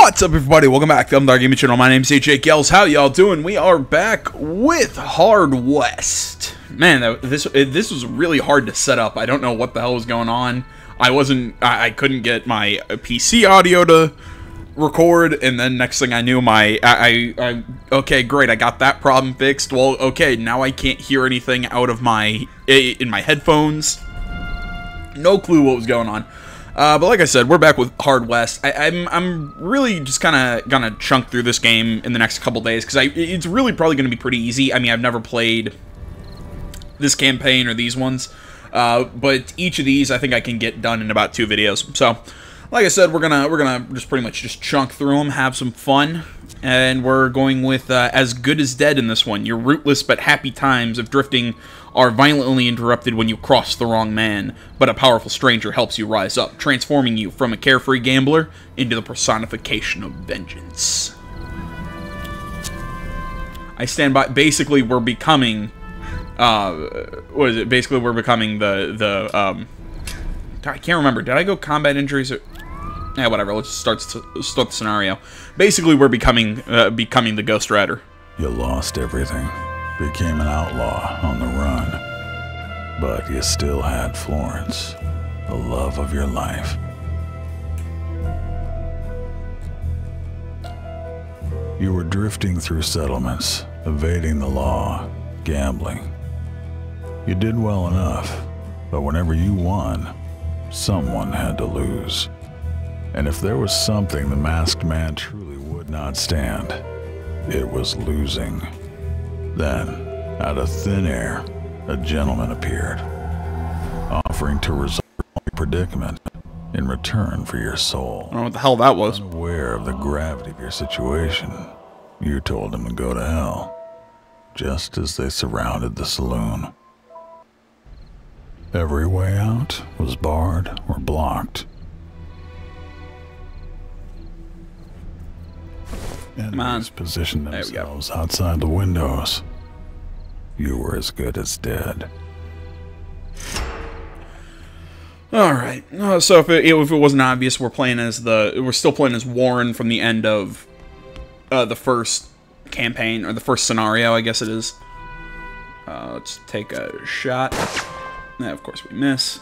What's up, everybody? Welcome back to the Dark Gaming Channel. My name's AJ Gels. How y'all doing? We are back with Hard West. Man, this was really hard to set up. I don't know what the hell was going on. I couldn't get my PC audio to record, and then next thing I knew, okay, great, I got that problem fixed. Well, okay, now I can't hear anything out of in my headphones. No clue what was going on. But like I said, we're back with Hard West. I'm really just kind of gonna chunk through this game in the next couple days, because it's really probably going to be pretty easy. I mean, I've never played this campaign or these ones, but each of these I think I can get done in about 2 videos. So, like I said, we're gonna just pretty much just chunk through them, have some fun, and we're going with As Good as Dead in this one. Your rootless but happy times of drifting are violently interrupted when you cross the wrong man, but a powerful stranger helps you rise up, transforming you from a carefree gambler into the personification of vengeance. I stand by. Basically, we're becoming. What is it? Basically, we're becoming I can't remember. Did I go combat injuries or? Yeah, whatever. Let's start the scenario. Basically, we're becoming the Ghost Rider. You lost everything. Became an outlaw on the run. But you still had Florence, the love of your life. You were drifting through settlements, evading the law, gambling. You did well enough, but whenever you won, someone had to lose. And if there was something the masked man truly would not stand, it was losing. Then, out of thin air, a gentleman appeared, offering to resolve your predicament in return for your soul. I don't know what the hell that was. Unaware of the gravity of your situation, you told him to go to hell, just as they surrounded the saloon. Every way out was barred or blocked. Enemies positioned themselves outside the windows. You were as good as dead. All right. So if it wasn't obvious, we're still playing as Warren from the end of the first campaign, or the first scenario, I guess it is. Let's take a shot. Yeah, of course we miss.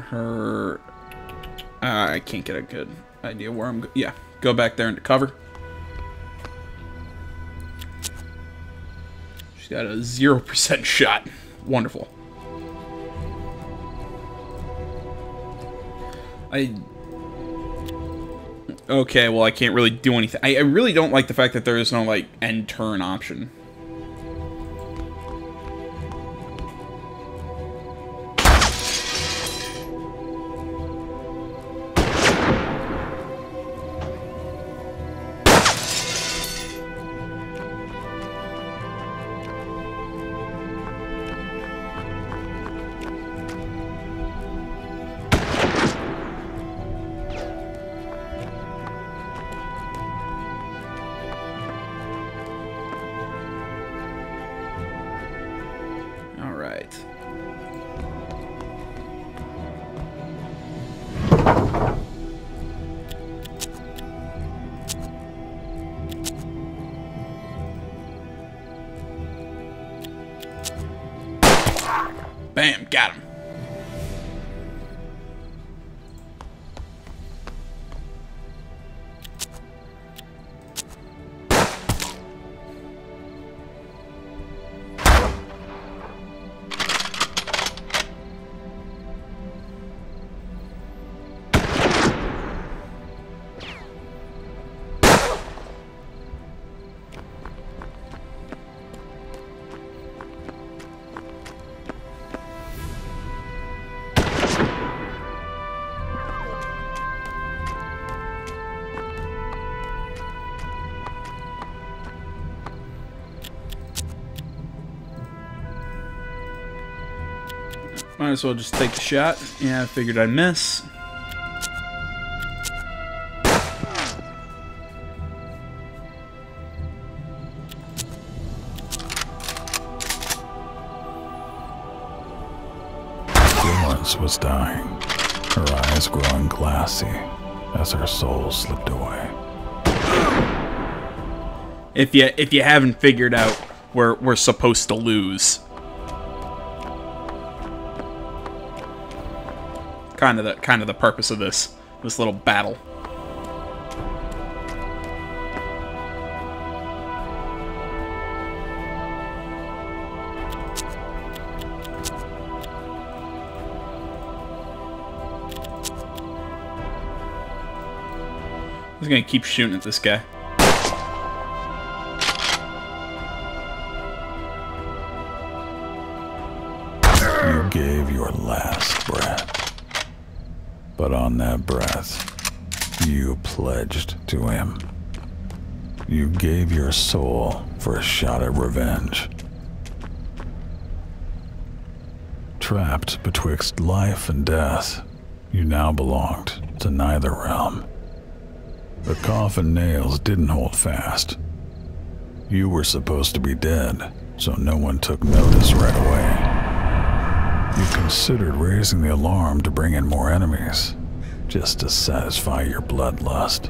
Her, I can't get a good idea where I'm. Yeah, go back there into cover. She's got a 0% shot. Wonderful. Okay, well, I can't really do anything. I really don't like the fact that there is no, like, end turn option. Bam, got him. Might as well just take the shot. Yeah, I figured I'd miss. Florence was dying, her eyes growing glassy as her soul slipped away. If you haven't figured out, we're supposed to lose. Kind of the purpose of this little battle. I'm just gonna keep shooting at this guy. You gave your last breath. But on that breath, you pledged to him. You gave your soul for a shot at revenge. Trapped betwixt life and death, you now belonged to neither realm. The coffin nails didn't hold fast. You were supposed to be dead, so no one took notice right away. You considered raising the alarm to bring in more enemies, just to satisfy your bloodlust.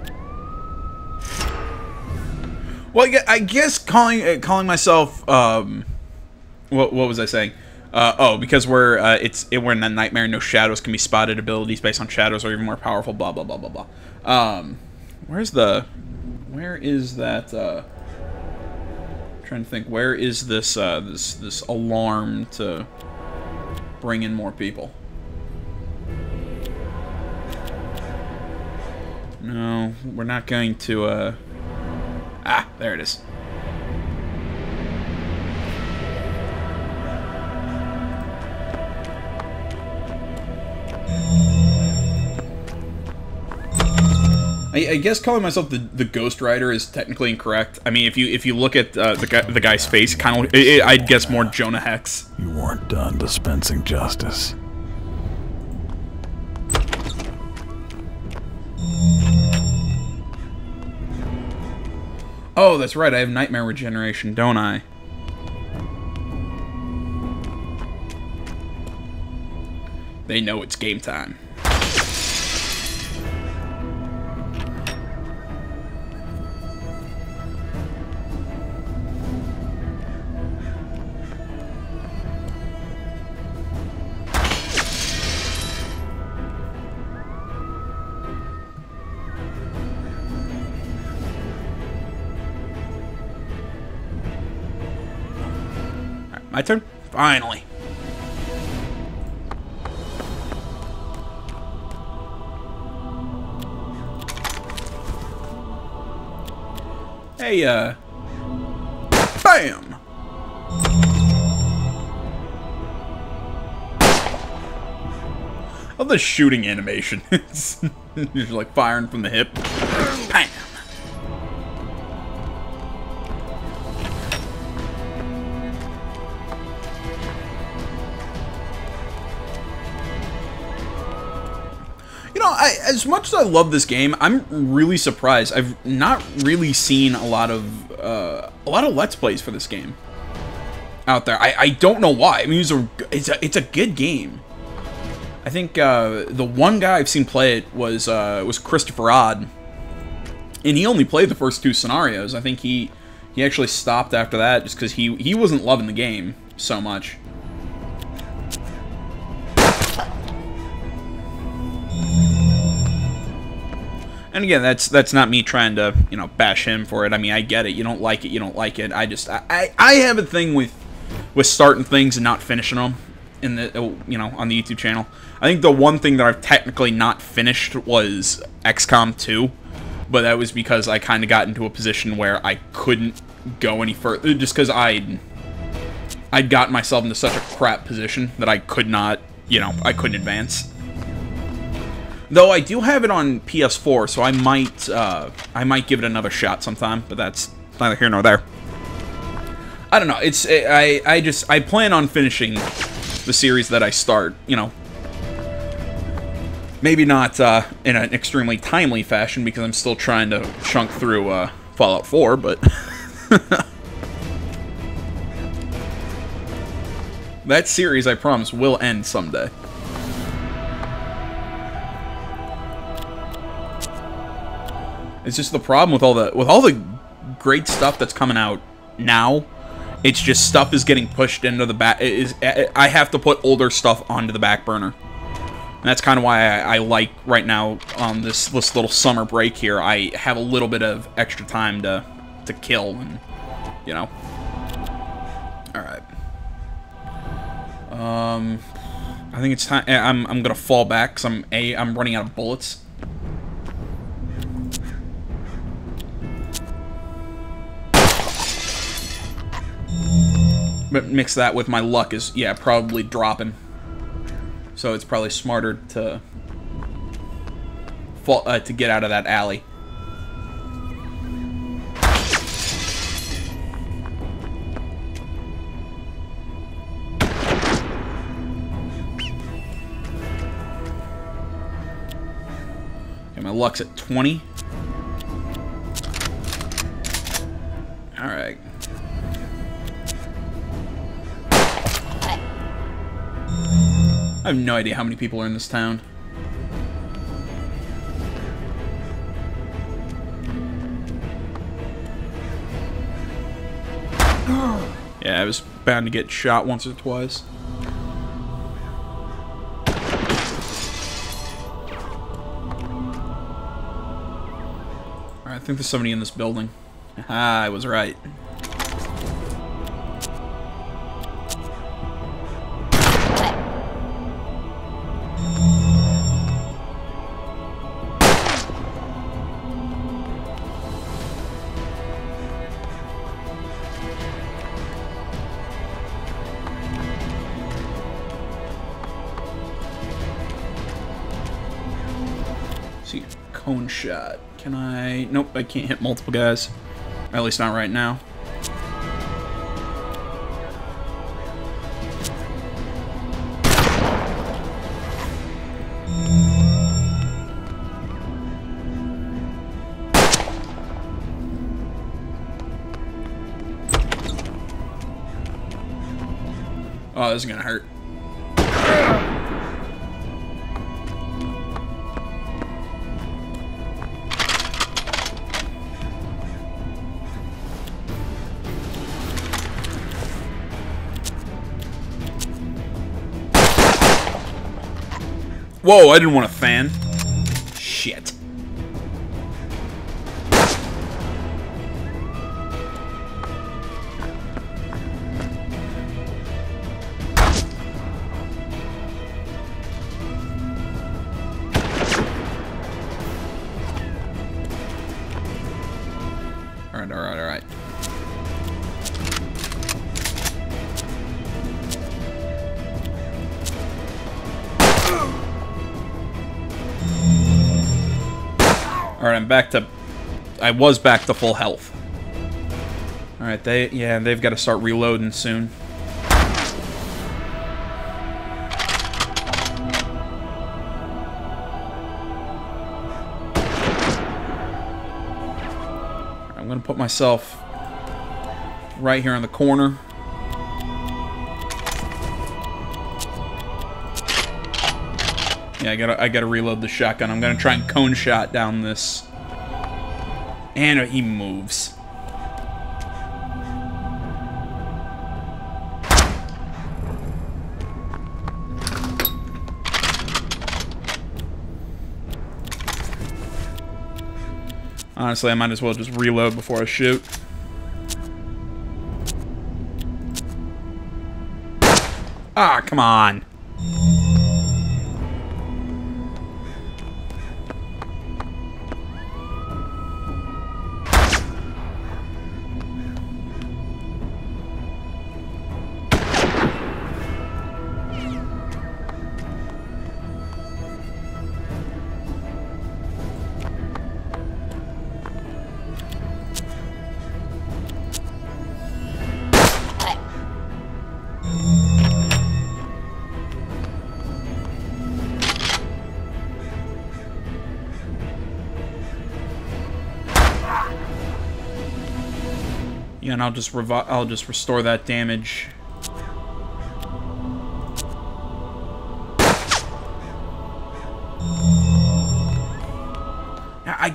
Well, I guess calling myself what was I saying? Because we're in that nightmare. No shadows can be spotted. Abilities based on shadows are even more powerful. Blah blah blah blah blah. Where is that? I'm trying to think. Where is this this alarm to bring in more people? No, we're not going to. Ah, there it is. I guess calling myself the Ghost Rider is technically incorrect. I mean, if you look at the guy's face, kind of, I'd guess more Jonah Hex. You weren't done dispensing justice. Oh, that's right. I have nightmare regeneration, don't I? They know it's game time. My turn? Finally. Hey, bam! I love the shooting animation. It's just like firing from the hip. Bam! You know, as much as I love this game, I'm really surprised. I've not really seen a lot of Let's Plays for this game out there. I don't know why. I mean, it's a good game. I think the one guy I've seen play it was Christopher Odd, and he only played the first two scenarios. I think he actually stopped after that just because he wasn't loving the game so much. And again, that's not me trying to, you know, bash him for it. I mean, I get it. You don't like it, you don't like it. I have a thing with starting things and not finishing them in the, you know, on the YouTube channel. I think the one thing that I've technically not finished was XCOM 2, but that was because I kind of got into a position where I couldn't go any further, just because I'd gotten myself into such a crap position that I could not, you know, I couldn't advance. Though I do have it on PS4, so I might give it another shot sometime, but that's neither here nor there. I don't know. I plan on finishing the series that I start. You know, maybe not in an extremely timely fashion because I'm still trying to chunk through Fallout 4, but that series, I promise, will end someday. It's just the problem with all the great stuff that's coming out now. It's just stuff is getting pushed into the back. I have to put older stuff onto the back burner. And that's kind of why I like right now on this little summer break here. I have a little bit of extra time to kill, and you know. All right. I think it's time. I'm gonna fall back because I'm running out of bullets. But mix that with my luck is, yeah, probably dropping. So it's probably smarter to fall, to get out of that alley. Okay, my luck's at 20. Alright. I have no idea how many people are in this town. Yeah, I was bound to get shot once or twice. Alright, I think there's somebody in this building. Ah, I was right. See, cone shot. Can I? Nope, I can't hit multiple guys. At least not right now. Oh, this is gonna hurt. Whoa, I didn't want a fan. Shit. Alright, alright, alright. Alright, I'm back to... I was back to full health. Alright, they've got to start reloading soon. I'm gonna put myself right here in the corner. Yeah, I gotta reload the shotgun. I'm gonna try and cone shot down this. And he moves. Honestly, I might as well just reload before I shoot. Ah, come on. Yeah, and I'll just restore that damage.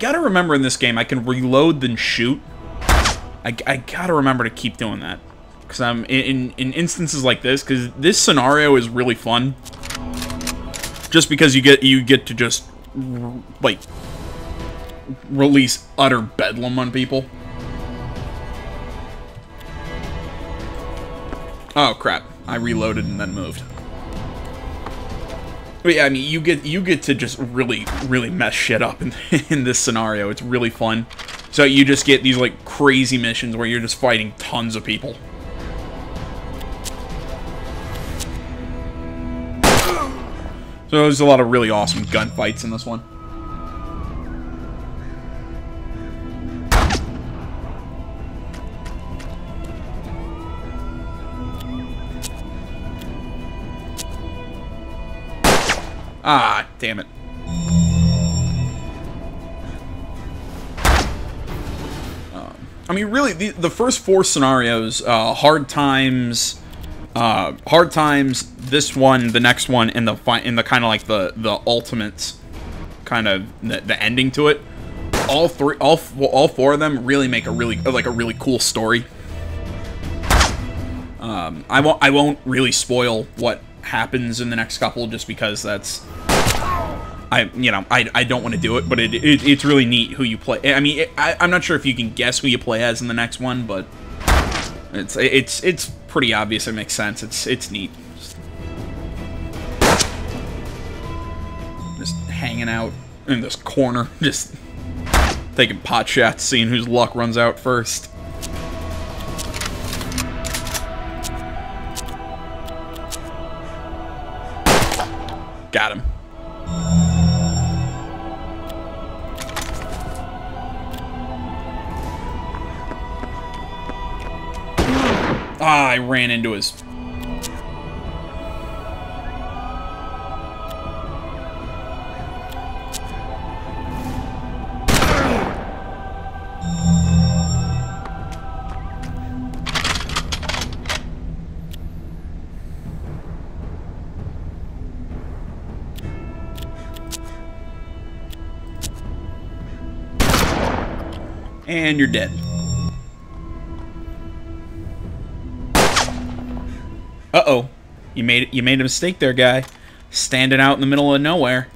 gotta remember in this game, I can reload then shoot. I gotta remember to keep doing that. Because I'm in instances like this, because this scenario is really fun. Just because you get to just, like, release utter bedlam on people. Oh crap! I reloaded and then moved. But yeah, I mean, you get to just really mess shit up in this scenario. It's really fun. So you just get these like crazy missions where you're just fighting tons of people. So there's a lot of really awesome gunfights in this one. Ah, damn it. I mean, really, the first 4 scenarios, Hard Times, this one, the next one, and the kind of like the ultimate kind of the ending to it. All 4 of them really make a really cool story. I won't really spoil what happens in the next couple just because that's I don't want to do it, but it's really neat who you play. I mean, I'm not sure if you can guess who you play as in the next one, but it's pretty obvious. It makes sense. It's neat. Just hanging out in this corner, just taking pot shots, seeing whose luck runs out first. Got him. Ah, I ran into his... And you're dead. Uh-oh. You made a mistake there, guy. Standing out in the middle of nowhere.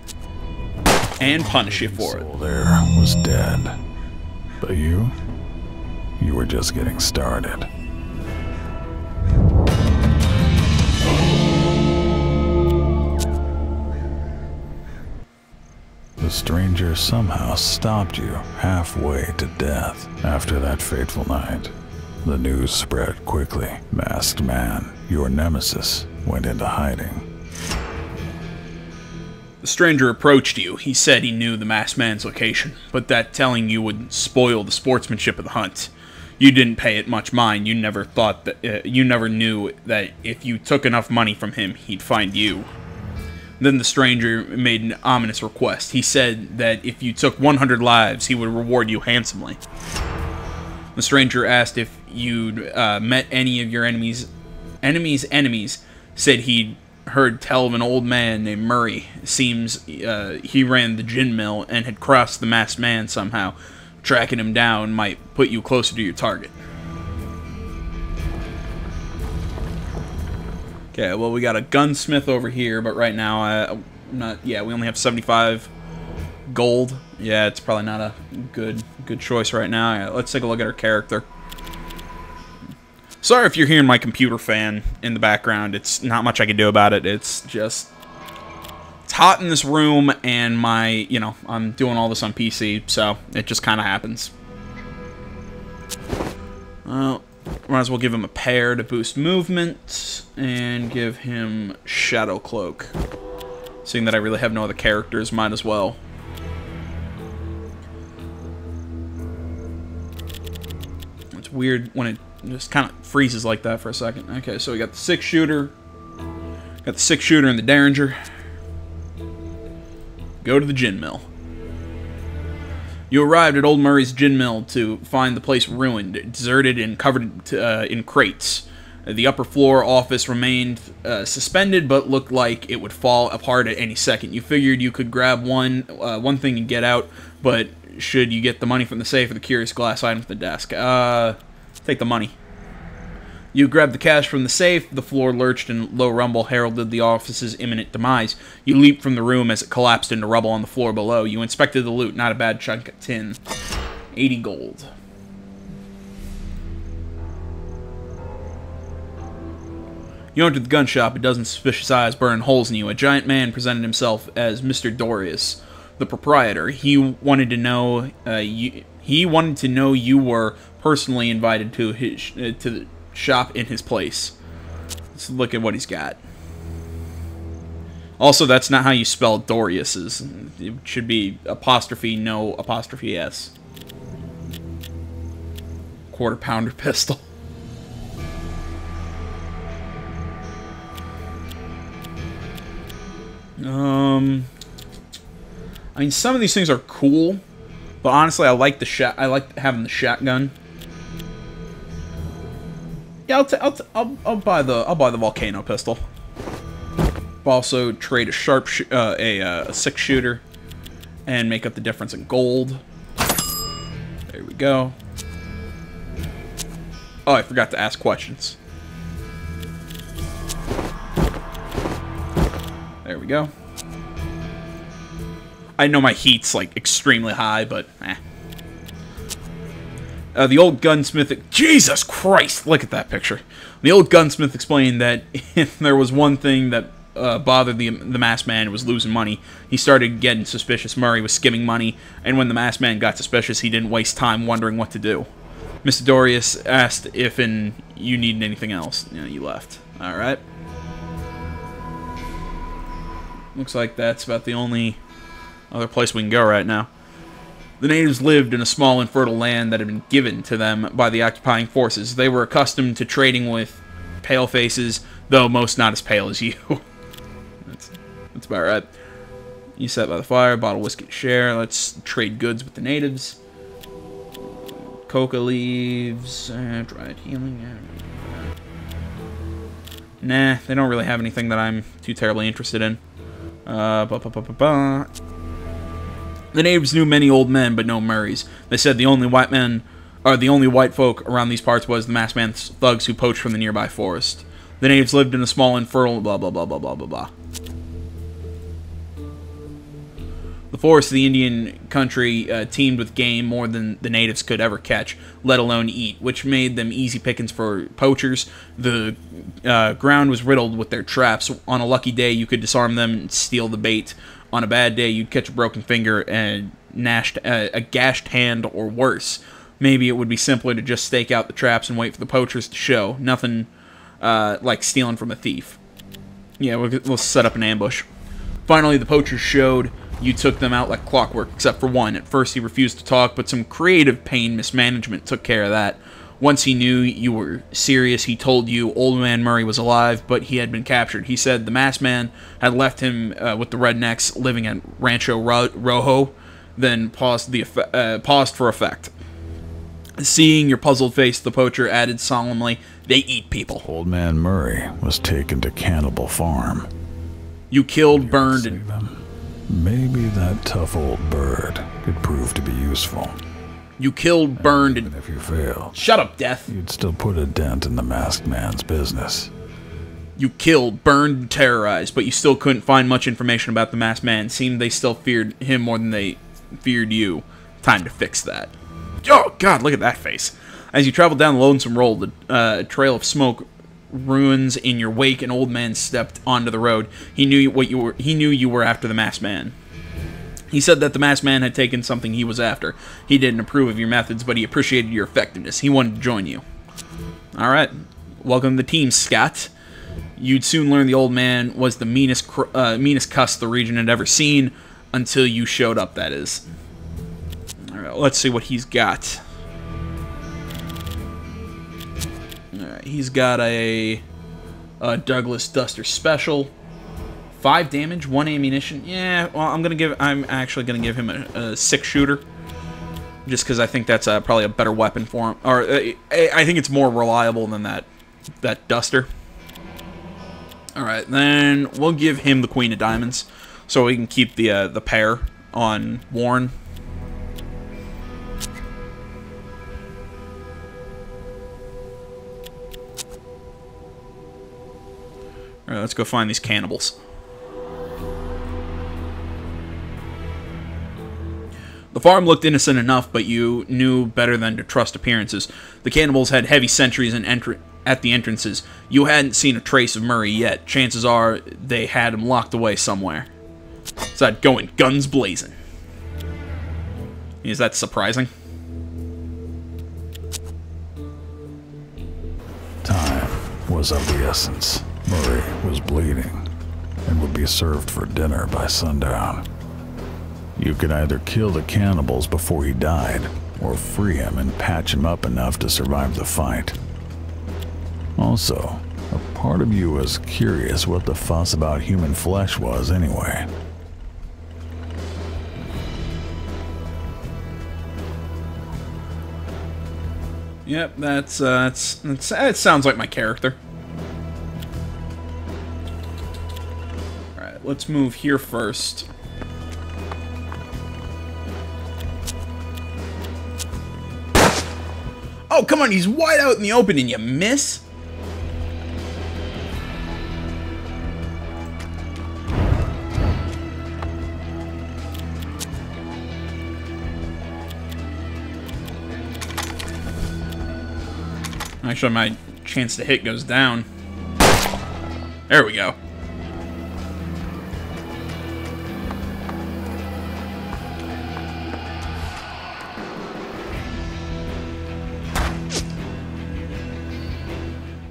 And punish you for it. There was dead. But you were just getting started. The stranger somehow stopped you halfway to death. After that fateful night, the news spread quickly. Masked Man, your nemesis, went into hiding. The stranger approached you. He said he knew the Masked Man's location, but that telling you would spoil the sportsmanship of the hunt. You didn't pay it much mind. You never thought that you never knew that if you took enough money from him, he'd find you. Then the stranger made an ominous request. He said that if you took 100 lives, he would reward you handsomely. The stranger asked if you'd met any of your enemies' said he'd heard tell of an old man named Murray. Seems he ran the gin mill and had crossed the Masked Man somehow. Tracking him down might put you closer to your target. Okay, well, we got a gunsmith over here, but right now, we only have 75 gold. Yeah, it's probably not a good choice right now. Yeah, let's take a look at our character. Sorry if you're hearing my computer fan in the background. It's not much I can do about it. It's just... It's hot in this room, and I'm doing all this on PC, so it just kind of happens. Well... Might as well give him a pair to boost movement, and give him Shadow Cloak. Seeing that I really have no other characters, might as well. It's weird when it just kind of freezes like that for a second. Okay, so we got the 6-shooter. Got the 6-shooter and the Derringer. Go to the gin mill. You arrived at Old Murray's gin mill to find the place ruined, deserted, and covered in crates. The upper floor office remained suspended, but looked like it would fall apart at any second. You figured you could grab one thing and get out, but should you get the money from the safe or the curious glass item from the desk? Take the money. You grabbed the cash from the safe. The floor lurched and low rumble heralded the office's imminent demise. You leaped from the room as it collapsed into rubble on the floor below. You inspected the loot. Not a bad chunk of tin. 80 gold. You entered the gun shop, a dozen suspicious eyes burning holes in you. A giant man presented himself as Mr. Dorius, the proprietor. He wanted to know you were personally invited to the shop in his place. Let's look at what he's got. Also, that's not how you spell Dorius's. It should be apostrophe no apostrophe s. Quarter pounder pistol. I mean, some of these things are cool, but honestly, I like having the shotgun. Yeah, I'll buy the volcano pistol. I'll also trade a a 6-shooter and make up the difference in gold. There we go. Oh, I forgot to ask questions. There we go. I know my heat's like extremely high, but eh. The old gunsmith... Jesus Christ! Look at that picture. The old gunsmith explained that if there was one thing that bothered the masked man, it was losing money. He started getting suspicious. Murray was skimming money, and when the masked man got suspicious, he didn't waste time wondering what to do. Mr. Dorius asked if you needed anything else. You know, you left. Alright. Looks like that's about the only other place we can go right now. The natives lived in a small infertile land that had been given to them by the occupying forces. They were accustomed to trading with pale faces, though most not as pale as you. That's about right. You sat by the fire, bottle whiskey to share. Let's trade goods with the natives. Coca leaves, dried healing. Nah, they don't really have anything that I'm too terribly interested in. The natives knew many old men, but no Murrays. They said the only white folk around these parts was the masked man's thugs who poached from the nearby forest. The natives lived in a small infertile blah blah blah blah blah blah blah. The forest of the Indian country teemed with game more than the natives could ever catch, let alone eat, which made them easy pickings for poachers. The ground was riddled with their traps. On a lucky day, you could disarm them and steal the bait. On a bad day, you'd catch a broken finger and a gashed hand or worse. Maybe it would be simpler to just stake out the traps and wait for the poachers to show. Nothing like stealing from a thief. Yeah, we'll set up an ambush. Finally, the poachers showed. You took them out like clockwork, except for one. At first, he refused to talk, but some creative pain mismanagement took care of that. Once he knew you were serious, he told you Old Man Murray was alive, but he had been captured. He said the masked man had left him with the rednecks living at Rancho Rojo, then paused for effect. Seeing your puzzled face, the poacher added solemnly, "They eat people." Old Man Murray was taken to Cannibal Farm. You killed, burned, and... Maybe that tough old bird could prove to be useful. You killed, burned, and... if you failed... Shut up, Death! You'd still put a dent in the masked man's business. You killed, burned, and terrorized, but you still couldn't find much information about the masked man. It seemed they still feared him more than they feared you. Time to fix that. Oh, God, look at that face. As you traveled down the lonesome road, the trail of smoke ruins in your wake. An old man stepped onto the road. He knew you were after the masked man. He said that the masked man had taken something he was after. He didn't approve of your methods, but he appreciated your effectiveness. He wanted to join you. Alright. Welcome to the team, Scott. You'd soon learn the old man was the meanest cuss the region had ever seen, until you showed up, that is. Alright, let's see what he's got. Alright, he's got a Douglas Duster Special. 5 damage, 1 ammunition. Yeah, well, I'm actually gonna give him a 6-shooter, just because I think that's probably a better weapon for him. Or I think it's more reliable than that that duster. Alright, then we'll give him the Queen of Diamonds, so we can keep the pair on Warren. Alright, let's go find these cannibals. The farm looked innocent enough, but you knew better than to trust appearances. The cannibals had heavy sentries at the entrances. You hadn't seen a trace of Murray yet. Chances are they had him locked away somewhere. So I'd go in guns blazing. Is that surprising? Time was of the essence. Murray was bleeding and would be served for dinner by sundown. You could either kill the cannibals before he died, or free him and patch him up enough to survive the fight. Also, a part of you was curious what the fuss about human flesh was anyway. Yep, that sounds like my character. Alright, let's move here first. Oh, come on, he's wide out in the open and you miss? Actually, my chance to hit goes down. There we go.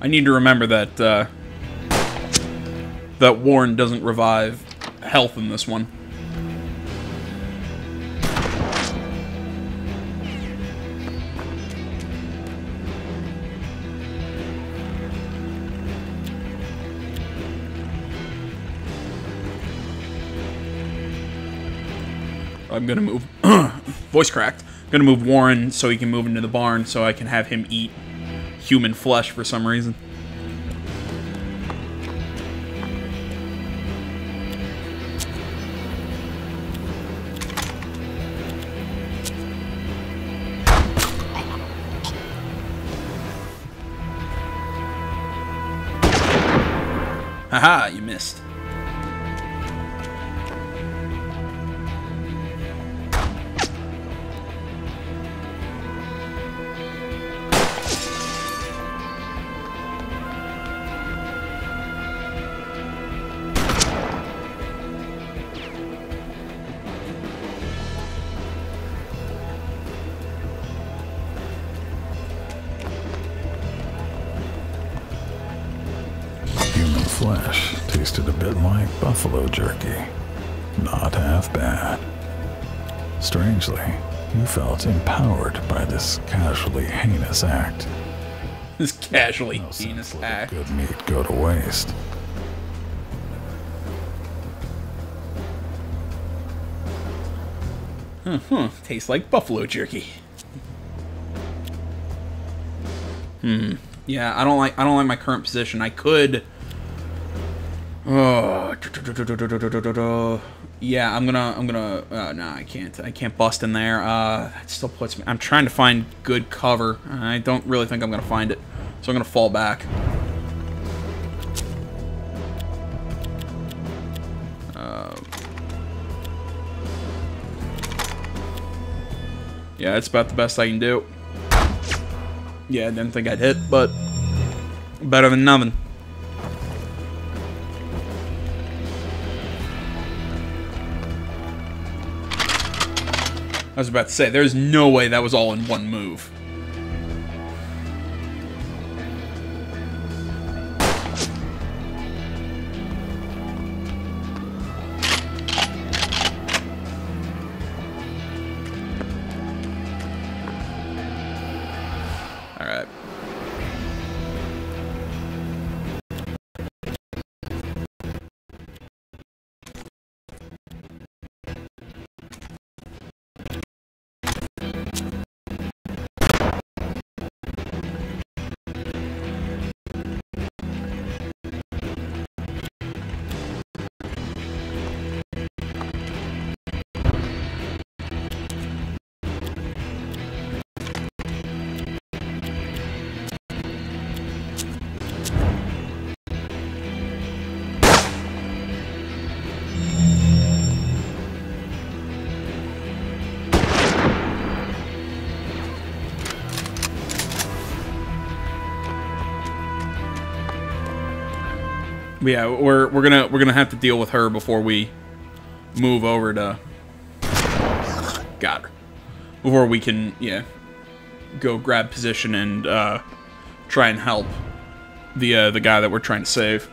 I need to remember that that Warren doesn't revive health in this one. I'm gonna move voice cracked. I'm gonna move Warren so he can move into the barn so I can have him eat human flesh for some reason. Haha, you missed. Flesh tasted a bit like buffalo jerky. Not half bad. Strangely, you felt empowered by this casually heinous act. This casually No heinous sense let act. good meat go to waste. Tastes like buffalo jerky. Yeah, I don't like my current position. I could. Oh. Yeah, I'm gonna. No, I can't. I can't bust in there. That still puts me. I'm trying to find good cover. I don't really think I'm gonna find it, so I'm gonna fall back. Yeah, that's about the best I can do. Yeah, I didn't think I'd hit, but better than nothing. I was about to say, there's no way that was all in one move. Alright. But yeah, we're gonna have to deal with her before we move over to. Got her. Before we can, yeah, go grab position and try and help the guy that we're trying to save.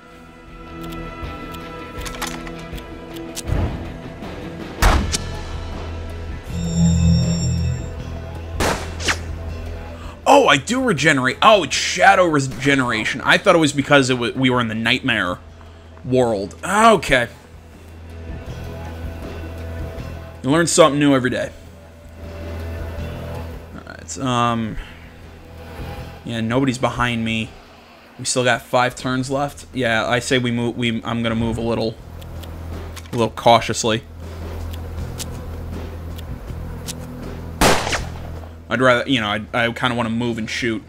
Oh, I do regenerate. Oh, it's shadow regeneration. I thought it was because we were in the nightmare world. Okay. You learn something new every day. Alright, yeah, nobody's behind me. We still got 5 turns left. Yeah, I say we move. I'm gonna move a little cautiously. I'd rather, you know, I kind of want to move and shoot.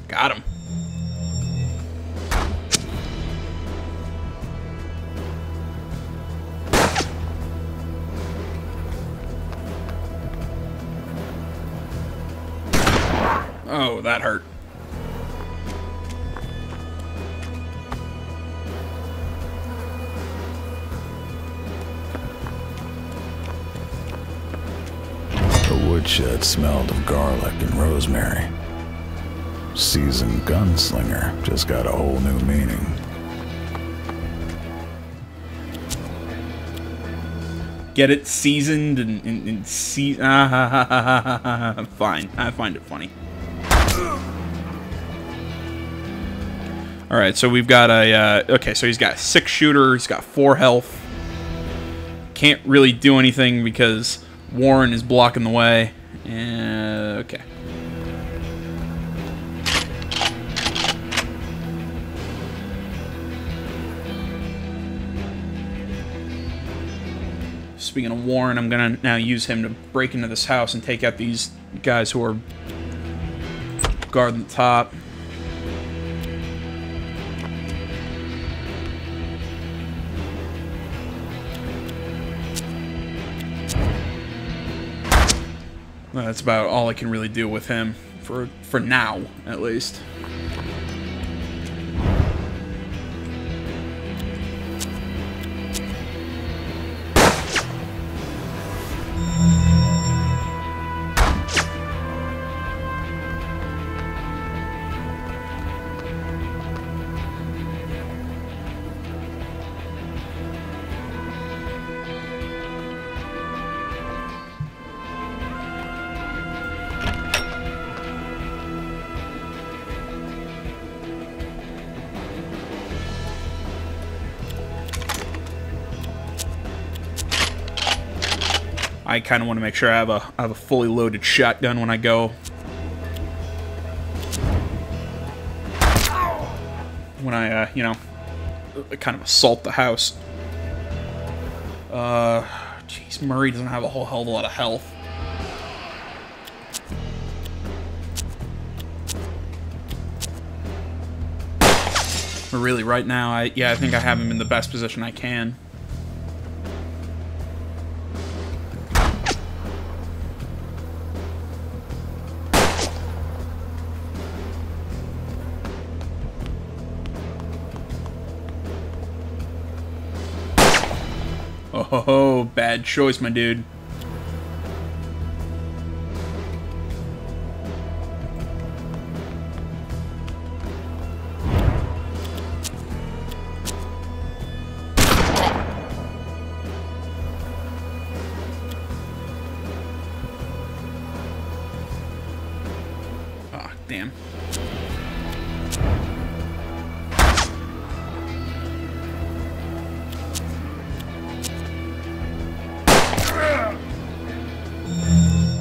Got him. Oh, that hurt. The woodshed smelled of garlic and rosemary. Seasoned gunslinger just got a whole new meaning. Get it? Seasoned and fine. I find it funny. Alright, so we've got a, okay, so he's got a 6-shooter, he's got 4 health. Can't really do anything because Warren is blocking the way. Okay. Speaking of Warren, I'm gonna now use him to break into this house and take out these guys who are guarding the top. That's about all I can really do with him, for now, at least. I kind of want to make sure I have a fully loaded shotgun when I go. When I, you know, kind of assault the house. Jeez, Murray doesn't have a whole hell of a lot of health. But really, right now, I think I have him in the best position I can. Oh, bad choice, my dude. Ah, damn.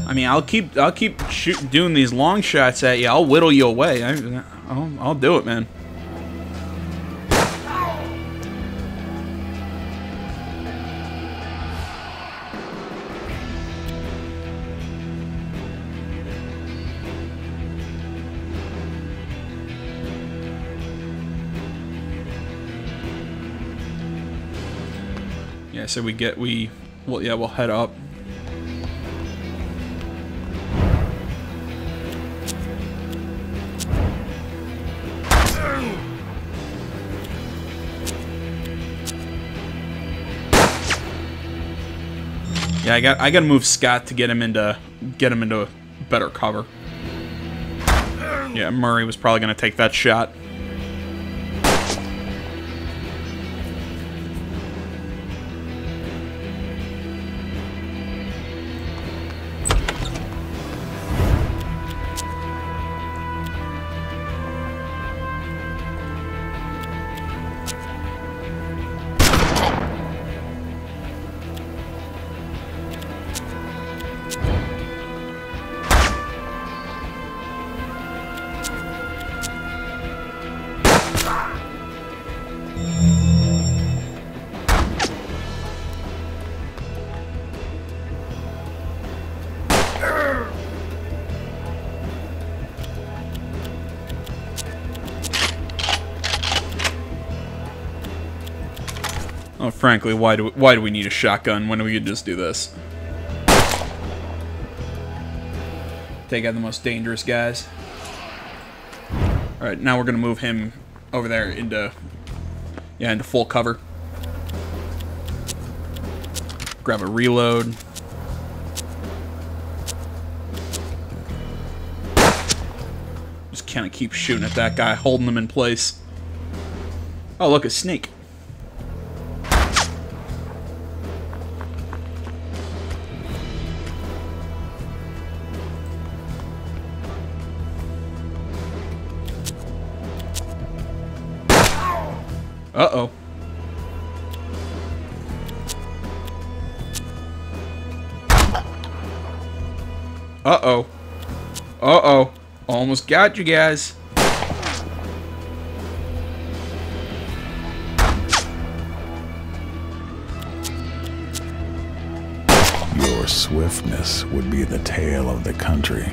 I mean, I'll keep doing these long shots at you. I'll whittle you away. I'll do it, man. Yeah, so we'll head up. Yeah, I got to move Scott to get him into better cover. Yeah, Murray was probably going to take that shot. Oh, frankly, why do we need a shotgun when we could just do this? Take out the most dangerous guys. Alright, now we're gonna move him over there into full cover. Grab a reload. Just kind of keep shooting at that guy, holding him in place. Oh, look, a snake. Uh-oh. Uh-oh. Uh-oh. Almost got you guys. Your swiftness would be the tail of the country.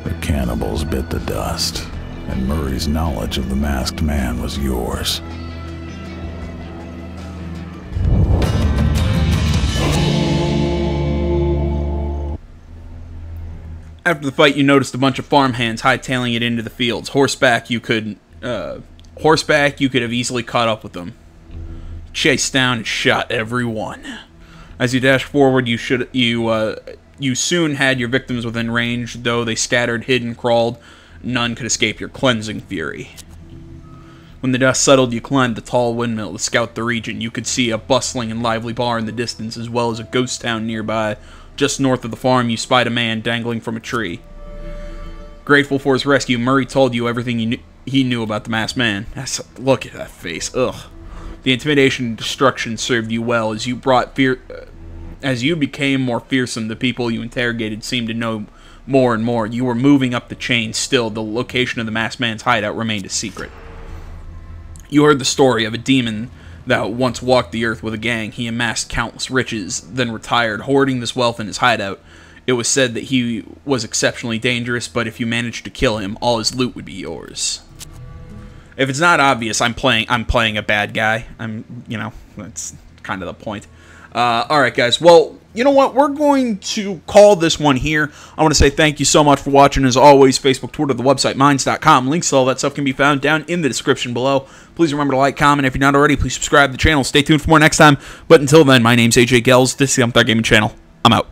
The cannibals bit the dust, and Murray's knowledge of the masked man was yours. After the fight, you noticed a bunch of farmhands hightailing it into the fields. Horseback, you could have easily caught up with them. Chased down and shot every one. As you dashed forward, you soon had your victims within range. Though they scattered, hid, and crawled, none could escape your cleansing fury. When the dust settled, you climbed the tall windmill to scout the region. You could see a bustling and lively bar in the distance, as well as a ghost town nearby. Just north of the farm, you spied a man dangling from a tree. Grateful for his rescue, Murray told you everything he knew about the masked man. Look at that face. Ugh. The intimidation and destruction served you well. As you became more fearsome, the people you interrogated seemed to know more and more. You were moving up the chain. Still, the location of the masked man's hideout remained a secret. You heard the story of a demon that once walked the earth with a gang. He amassed countless riches, then retired, hoarding this wealth in his hideout. It was said that he was exceptionally dangerous, but if you managed to kill him, all his loot would be yours. If it's not obvious, I'm playing a bad guy. That's kind of the point. Alright, guys. Well, you know what? We're going to call this one here. I want to say thank you so much for watching. As always, Facebook, Twitter, the website, minds.com. Links to all that stuff can be found down in the description below. Please remember to like, comment. If you're not already, please subscribe to the channel. Stay tuned for more next time. But until then, my name's AJ Gels. This is the Third Gaming Channel. I'm out.